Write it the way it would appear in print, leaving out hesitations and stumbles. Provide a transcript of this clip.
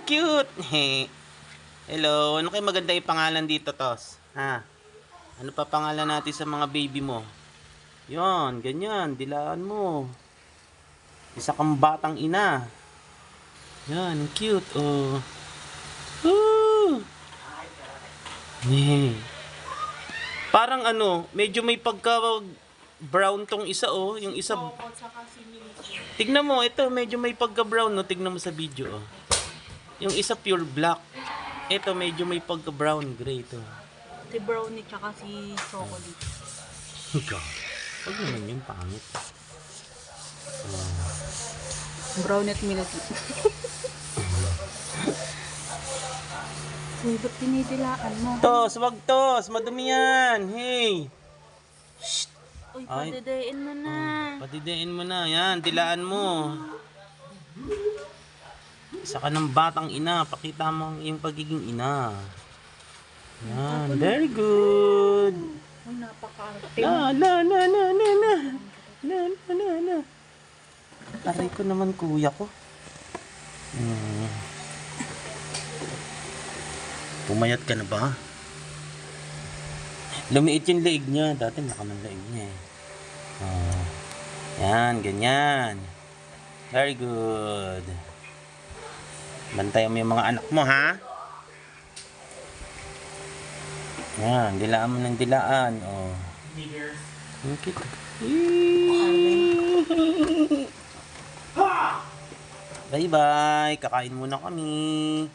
cute! Hello, ano kayo maganda yung pangalan dito, Tos? Ha? Ano pa pangalan natin sa mga baby mo? Yon, ganyan, dilaan mo. Isa kang batang ina. Yan, cute, oh. Woo! Parang ano, medyo may pagka brown tong isa, oh. Yung isa, tignan mo, ito, medyo may pagka brown, no? Tignan mo sa video, oh. Yung isa pure black. Ito, medyo may pagka brown gray, to. Si Brownie tsaka si Chocolate. Huwag naman yung pangit. Brownie at Milky. Uy, ba't dinidilaan mo? Tos, wag tos. Madumi yan. Hey. Uy, Ay. padidayin mo na. Patidiin mo na. Yan, dilaan mo. Isa ka ng batang ina. Pakita mo ang iyong pagiging ina. Yan, very good. Uy, napaka-arte. La, la, la, la, la, la. La, la, la, la. Aray ko naman kuya ko. Pumayat ka na ba? Lumiit yung leeg niya. Dati laki ng leeg niya eh. Oh. Yan, ganyan. Very good. Bantayan mo yung mga anak mo, ha? Yan, dilaan mo ng dilaan. Oh. Okay. Bye-bye. Kakain muna kami.